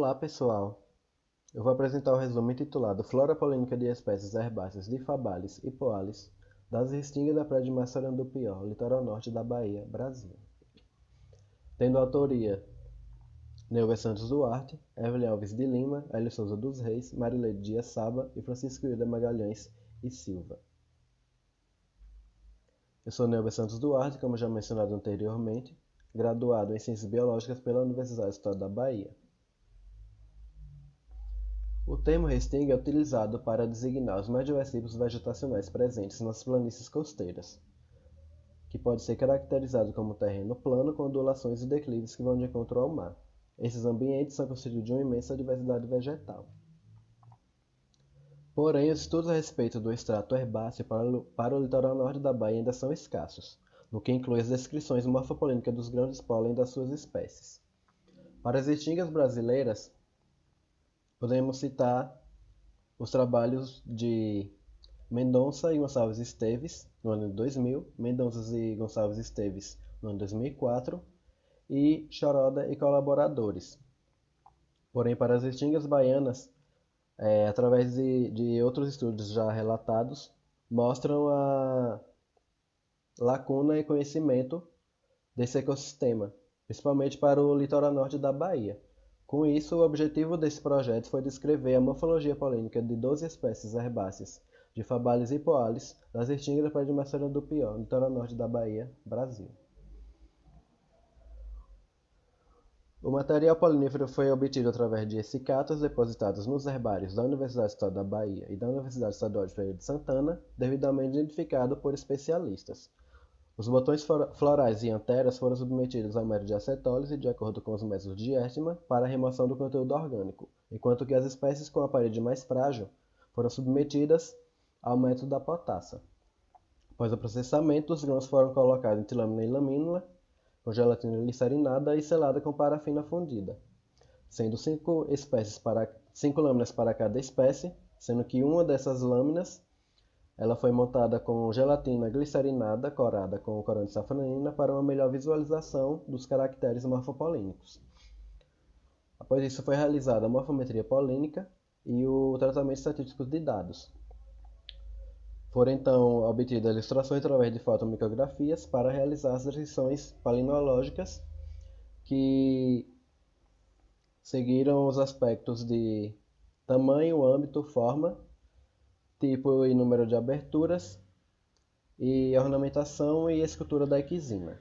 Olá pessoal, eu vou apresentar o resumo intitulado Flora polêmica de espécies herbáceas de Fabalis e Poalis das Restingas da Praia de Massarandupió, litoral norte da Bahia, Brasil. Tendo autoria Neuber Santos Duarte, Evelyn Alves de Lima, Hélio Souza dos Reis, Marileide Dias Saba e Francisco Hilda Magalhães e Silva. Eu sou Neuber Santos Duarte, como já mencionado anteriormente, graduado em Ciências Biológicas pela Universidade Estadual da Bahia. O termo restinga é utilizado para designar os mais diversos tipos vegetacionais presentes nas planícies costeiras, que pode ser caracterizado como terreno plano com ondulações e declives que vão de encontro ao mar. Esses ambientes são constituídos de uma imensa diversidade vegetal. Porém, os estudos a respeito do extrato herbáceo para o litoral norte da Bahia ainda são escassos, no que inclui as descrições morfopolêmicas dos grãos de pólen das suas espécies. Para as restingas brasileiras, podemos citar os trabalhos de Mendonça e Gonçalves Esteves, no ano de 2000, Mendonça e Gonçalves Esteves, no ano de 2004, e Choroda e colaboradores. Porém, para as restingas baianas, através de outros estudos já relatados, mostram a lacuna e conhecimento desse ecossistema, principalmente para o litoral norte da Bahia. Com isso, o objetivo desse projeto foi descrever a morfologia polêmica de 12 espécies herbáceas de Fabalis e Poalis das restingas da Praia de Massarandupió, no litoral norte da Bahia, Brasil. O material polinífero foi obtido através de essicatas depositadas nos herbários da Universidade Estadual da Bahia e da Universidade Estadual de Feira de Santana, devidamente identificado por especialistas. Os botões florais e anteras foram submetidos ao método de acetólise de acordo com os métodos de Eastman para a remoção do conteúdo orgânico, enquanto que as espécies com a parede mais frágil foram submetidas ao método da potassa. Após o processamento, os grãos foram colocados entre lâmina e lamínula, com gelatina glicerinada e selada com parafina fundida, sendo 5 lâminas para cada espécie, sendo que uma dessas lâminas ela foi montada com gelatina glicerinada corada com corante safranina para uma melhor visualização dos caracteres morfopolínicos. Após isso foi realizada a morfometria polínica e o tratamento estatístico de dados. Foram então obtidas ilustrações através de fotomicrografias para realizar as descrições palinológicas que seguiram os aspectos de tamanho, âmbito, forma, tipo e número de aberturas, e ornamentação e escultura da equisina.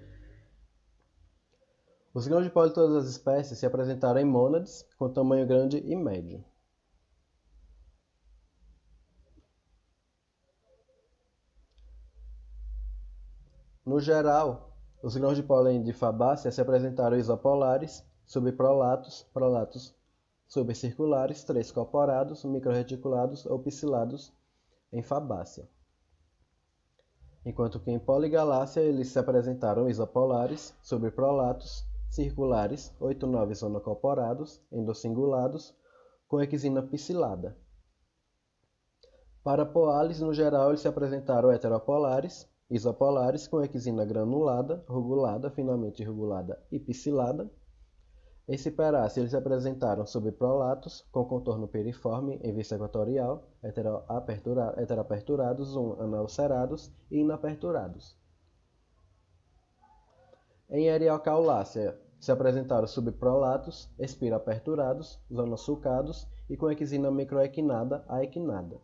Os grãos de pólen de todas as espécies se apresentaram em mônades, com tamanho grande e médio. No geral, os grãos de pólen de Fabácea se apresentaram isopolares, subprolatos, prolatos subcirculares, trescoporados, microreticulados ou picilados em Fabácea. Enquanto que em Poligalácea eles se apresentaram isopolares, subprolatos, circulares, 8-9 zonocoporados, endossingulados, com equisina piscilada. Para Poalis, no geral, eles se apresentaram heteropolares, isopolares, com equisina granulada, rugulada, finamente rugulada e piscilada. Em Ciperácea, eles se apresentaram subprolatos, com contorno piriforme em vista equatorial, heteraperturados, analcerados e inaperturados. Em Eriocaulácea, se apresentaram subprolatos, espiraperturados, zonosulcados e com equisina microequinada a equinada.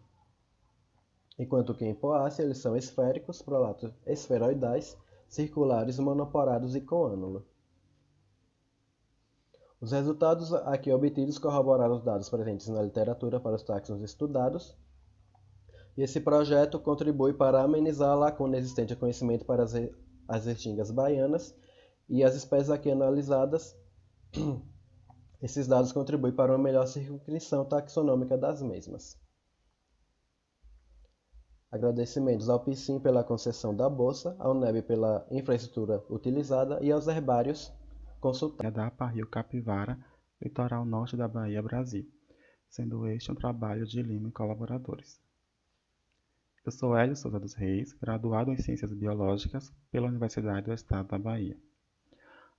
Enquanto que em Poácea eles são esféricos, prolatos esferoidais, circulares, monoporados e com ânulo. Os resultados aqui obtidos corroboraram os dados presentes na literatura para os táxons estudados, e esse projeto contribui para amenizar a lacuna existente de conhecimento para as restingas baianas e as espécies aqui analisadas. Esses dados contribuem para uma melhor circunscrição taxonômica das mesmas. Agradecimentos ao PICIM pela concessão da bolsa, ao NEB pela infraestrutura utilizada e aos herbários consultados. Da Rio Capivara, litoral norte da Bahia, Brasil, sendo este um trabalho de Lima e colaboradores. Eu sou Hélio Souza dos Reis, graduado em Ciências Biológicas pela Universidade do Estado da Bahia.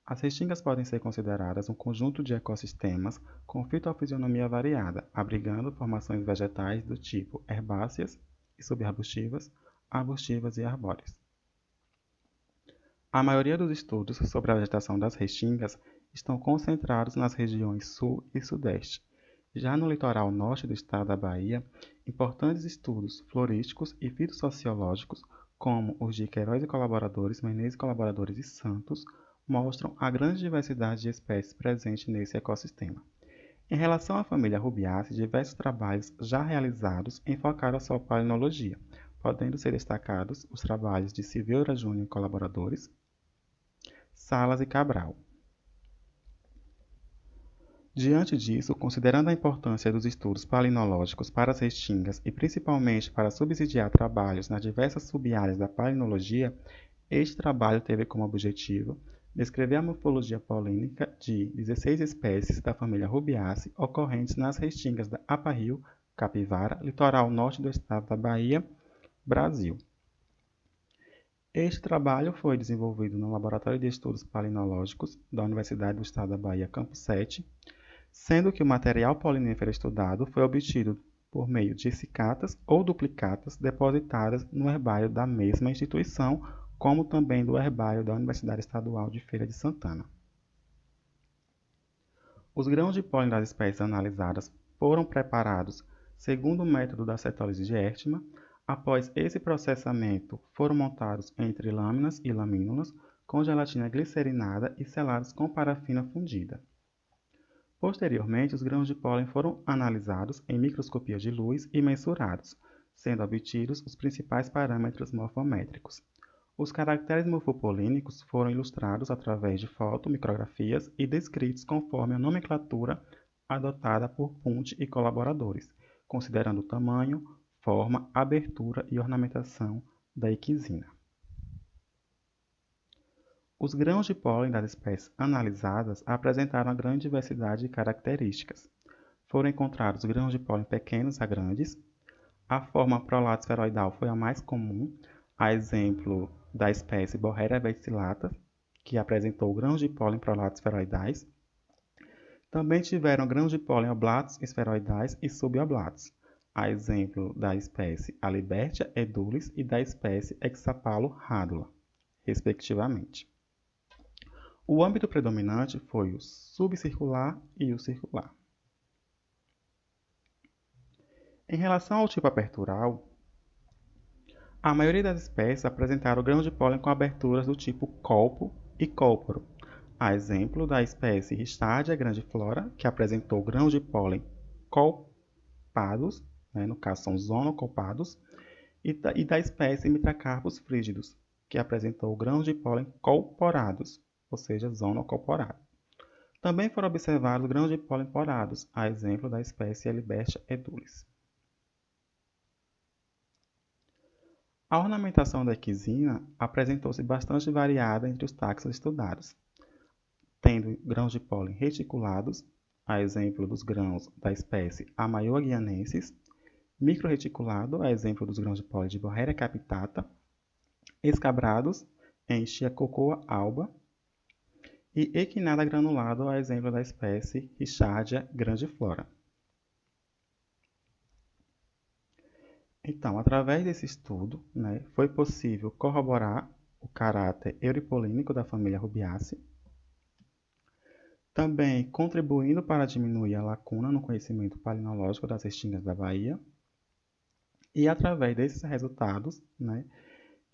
As restingas podem ser consideradas um conjunto de ecossistemas com fitofisionomia variada, abrigando formações vegetais do tipo herbáceas e subarbustivas, arbustivas e arbóreas. A maioria dos estudos sobre a vegetação das restingas estão concentrados nas regiões sul e sudeste. Já no litoral norte do estado da Bahia, importantes estudos florísticos e fitossociológicos, como os de Queiroz e colaboradores, Menezes e colaboradores e Santos, mostram a grande diversidade de espécies presente nesse ecossistema. Em relação à família Rubiaceae, diversos trabalhos já realizados enfocaram a sua palinologia, podendo ser destacados os trabalhos de Silveira Júnior e colaboradores, Salas e Cabral. Diante disso, considerando a importância dos estudos palinológicos para as restingas e principalmente para subsidiar trabalhos nas diversas sub-áreas da palinologia, este trabalho teve como objetivo descrever a morfologia polínica de 16 espécies da família Rubiaceae ocorrentes nas restingas da Apa-Rio, Capivara, litoral norte do estado da Bahia, Brasil. Este trabalho foi desenvolvido no Laboratório de Estudos Palinológicos da Universidade do Estado da Bahia, Campus 7, sendo que o material polinífero estudado foi obtido por meio de cicatas ou duplicatas depositadas no herbário da mesma instituição, como também do herbário da Universidade Estadual de Feira de Santana. Os grãos de pólen das espécies analisadas foram preparados segundo o método da cetólise de Ertmann. Após esse processamento, foram montados entre lâminas e lamínulas com gelatina glicerinada e selados com parafina fundida. Posteriormente, os grãos de pólen foram analisados em microscopia de luz e mensurados, sendo obtidos os principais parâmetros morfométricos. Os caracteres morfopolínicos foram ilustrados através de fotomicrografias e descritos conforme a nomenclatura adotada por Punt e colaboradores, considerando o tamanho, forma, abertura e ornamentação da equisina. Os grãos de pólen das espécies analisadas apresentaram uma grande diversidade de características. Foram encontrados grãos de pólen pequenos a grandes. A forma prolato esferoidal foi a mais comum, a exemplo da espécie Borreria vexillata, que apresentou grãos de pólen prolato esferoidais. Também tiveram grãos de pólen oblatos esferoidais e suboblatos, a exemplo da espécie Alibertia edulis e da espécie Hexapalo radula, respectivamente. O âmbito predominante foi o subcircular e o circular. Em relação ao tipo apertural, a maioria das espécies apresentaram grãos de pólen com aberturas do tipo colpo e cólporo, a exemplo da espécie Ristardia grandiflora, que apresentou grãos de pólen colpados, no caso são zonocolpados, e da espécie Mitracarpus frígidos, que apresentou grãos de pólen colporados, ou seja, zonocolporado. Também foram observados grãos de pólen porados, a exemplo da espécie Alibertia edulis. A ornamentação da equisina apresentou-se bastante variada entre os taxos estudados, tendo grãos de pólen reticulados, a exemplo dos grãos da espécie Amaioa guianensis, microreticulado, a exemplo dos grãos de pólen de Borreria capitata, escabrados em Chiacocoa alba, e equinada granulado, a exemplo da espécie Ristardia grandiflora. Então, através desse estudo, foi possível corroborar o caráter euripolínico da família Rubiaceae, também contribuindo para diminuir a lacuna no conhecimento palinológico das restingas da Bahia, e através desses resultados,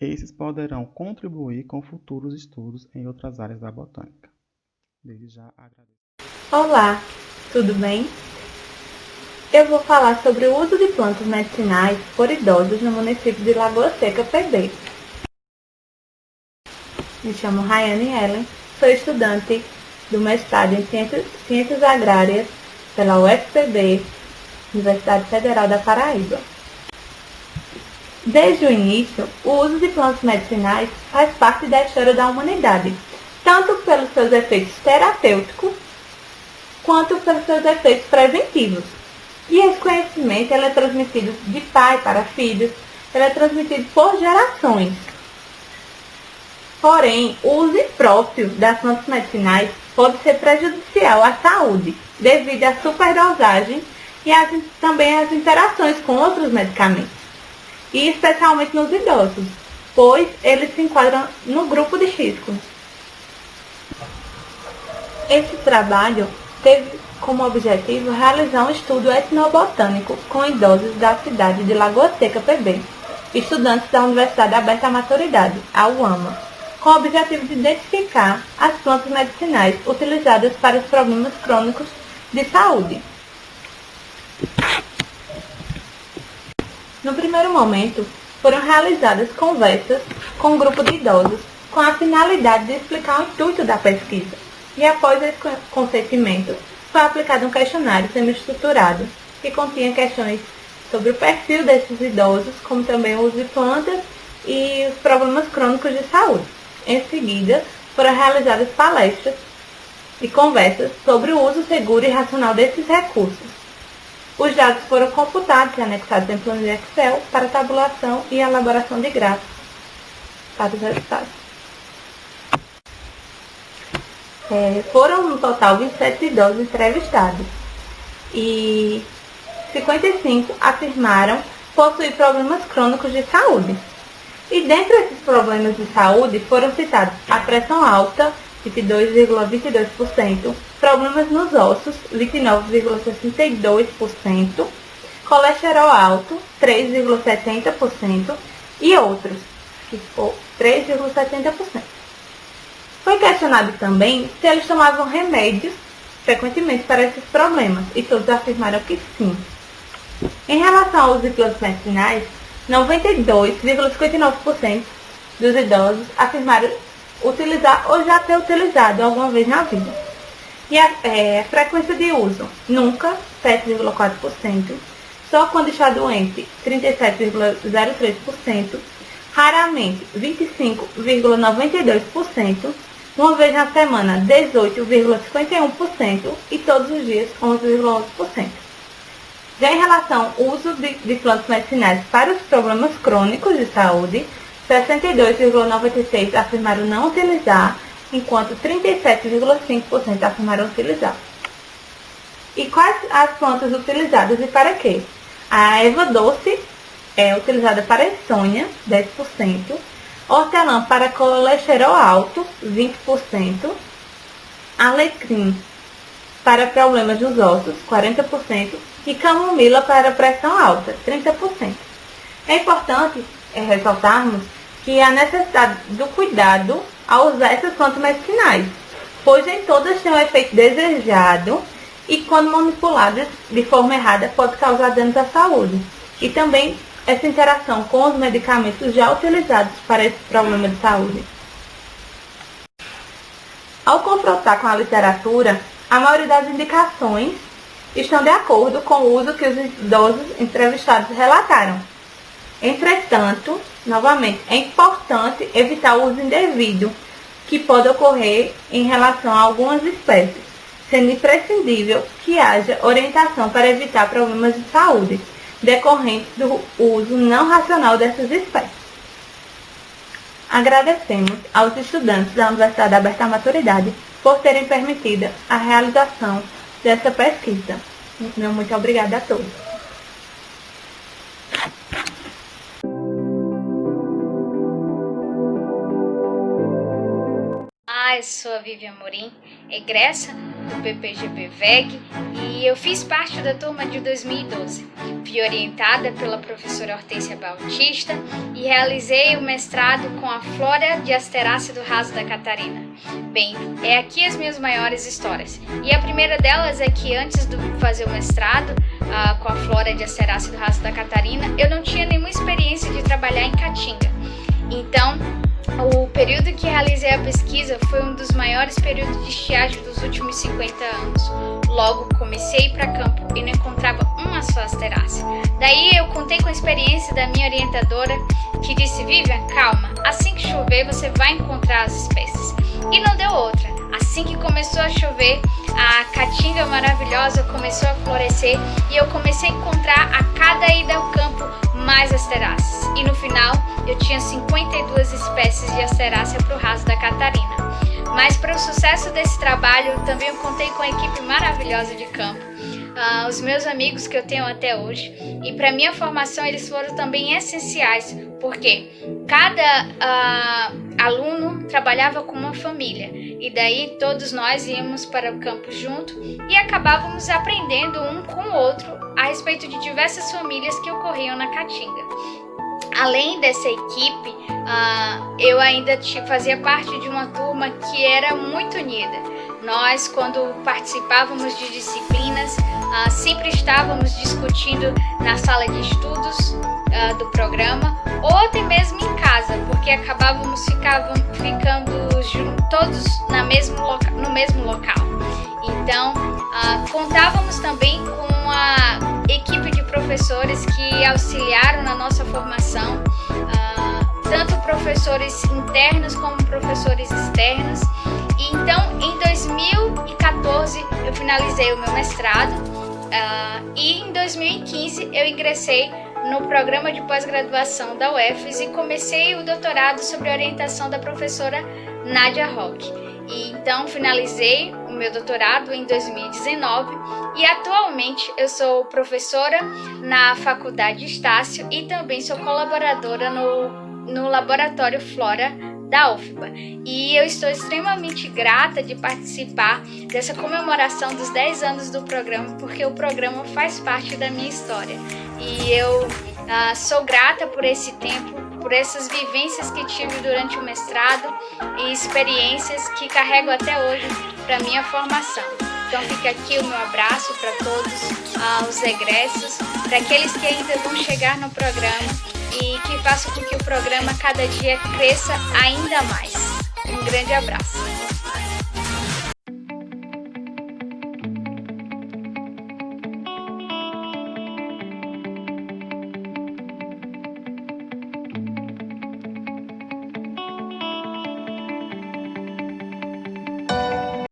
esses poderão contribuir com futuros estudos em outras áreas da botânica. Desde já agradeço. Olá, tudo bem? Eu vou falar sobre o uso de plantas medicinais por idosos no município de Lagoa Seca, PB. Me chamo Rayane Ellen, sou estudante do mestrado em Ciências Agrárias pela UFPB, Universidade Federal da Paraíba. Desde o início, o uso de plantas medicinais faz parte da história da humanidade, tanto pelos seus efeitos terapêuticos, quanto pelos seus efeitos preventivos. E esse conhecimento é transmitido de pai para filhos, ele é transmitido por gerações. Porém, o uso impróprio das plantas medicinais pode ser prejudicial à saúde, devido à superdosagem e também às interações com outros medicamentos, e especialmente nos idosos, pois eles se enquadram no grupo de risco. Esse trabalho teve como objetivo realizar um estudo etnobotânico com idosos da cidade de Lagoa Seca, PB, estudantes da Universidade Aberta à Maturidade, a UAMA, com o objetivo de identificar as plantas medicinais utilizadas para os problemas crônicos de saúde. No primeiro momento, foram realizadas conversas com um grupo de idosos com a finalidade de explicar o intuito da pesquisa. E após esse consentimento, foi aplicado um questionário semi-estruturado que continha questões sobre o perfil desses idosos, como também o uso de plantas e os problemas crônicos de saúde. Em seguida, foram realizadas palestras e conversas sobre o uso seguro e racional desses recursos. Os dados foram computados e anexados em planilha Excel para tabulação e elaboração de gráficos para os resultados. Foram no total 27 idosos entrevistados e 55 afirmaram possuir problemas crônicos de saúde. E dentre esses problemas de saúde foram citados a pressão alta, 22,22%, problemas nos ossos, 29,62%, colesterol alto, 3,70% e outros, que for 3,70%. Foi questionado também se eles tomavam remédios frequentemente para esses problemas, e todos afirmaram que sim. Em relação ao uso de plantas medicinais, 92,59% dos idosos afirmaram utilizar ou já ter utilizado alguma vez na vida. E a frequência de uso, nunca, 7,4%, só quando está doente, 37,03%, raramente, 25,92%, uma vez na semana, 18,51% e todos os dias, 11,11%. Já em relação ao uso de plantas medicinais para os problemas crônicos de saúde, 62,96% afirmaram não utilizar, enquanto 37,5% afirmaram utilizar. E quais as plantas utilizadas e para quê? A erva doce é utilizada para insônia, 10%, hortelã para colesterol alto, 20%, alecrim para problemas dos ossos, 40%, e camomila para pressão alta, 30%. É importante ressaltarmos que há necessidade do cuidado ao usar essas plantas medicinais, pois nem todas têm o efeito desejado e, quando manipuladas de forma errada, pode causar danos à saúde. E também essa interação com os medicamentos já utilizados para esse problema de saúde. Ao confrontar com a literatura, a maioria das indicações estão de acordo com o uso que os idosos entrevistados relataram. Entretanto, novamente, é importante evitar o uso indevido que pode ocorrer em relação a algumas espécies, sendo imprescindível que haja orientação para evitar problemas de saúde decorrentes do uso não racional dessas espécies. Agradecemos aos estudantes da Universidade Aberta à Maturidade por terem permitido a realização dessa pesquisa. Muito obrigada a todos. Eu sou a Vivian Morim, egressa do PPGP-VEG, e eu fiz parte da turma de 2012. Fui orientada pela professora Hortência Bautista e realizei o mestrado com a flora de Asterácea do Raso da Catarina. Bem, é aqui as minhas maiores histórias. E a primeira delas é que antes de fazer o mestrado com a flora de Asterácea do Raso da Catarina, eu não tinha nenhuma experiência de trabalhar em Caatinga. Então, o período que realizei a pesquisa foi um dos maiores períodos de estiagem dos últimos 50 anos. Logo, comecei a ir para campo e não encontrava uma só asterácea. Daí eu contei com a experiência da minha orientadora, que disse: Vivian, calma, assim que chover você vai encontrar as espécies. E não deu outra. Assim que começou a chover, a caatinga maravilhosa começou a florescer e eu comecei a encontrar a cada ida ao campo mais asteráceas. E no final, eu tinha 52 espécies de Asterácea para o raso da Catarina. Mas para o sucesso desse trabalho, também eu contei com uma equipe maravilhosa de campo, os meus amigos que eu tenho até hoje. E para minha formação eles foram também essenciais, porque cada aluno trabalhava com uma família. E daí todos nós íamos para o campo junto e acabávamos aprendendo um com o outro a respeito de diversas famílias que ocorriam na Caatinga. Além dessa equipe, eu ainda fazia parte de uma turma que era muito unida. Nós, quando participávamos de disciplinas, sempre estávamos discutindo na sala de estudos do programa ou até mesmo em casa, porque acabávamos ficando todos no mesmo local. Então, contávamos também com a equipe de professores que auxiliaram na nossa formação, tanto professores internos como professores externos. E então, em 2014, eu finalizei o meu mestrado e em 2015 eu ingressei no programa de pós-graduação da UFES e comecei o doutorado sob orientação da professora Nádia Roque. E então finalizei o meu doutorado em 2019 e atualmente eu sou professora na Faculdade Estácio e também sou colaboradora no Laboratório Flora da UFBA. E eu estou extremamente grata de participar dessa comemoração dos 10 anos do programa, porque o programa faz parte da minha história. E eu sou grata por esse tempo, por essas vivências que tive durante o mestrado e experiências que carrego até hoje para minha formação. Então fica aqui o meu abraço para todos os egressos, para aqueles que ainda vão chegar no programa e que façam com que o programa cada dia cresça ainda mais. Um grande abraço.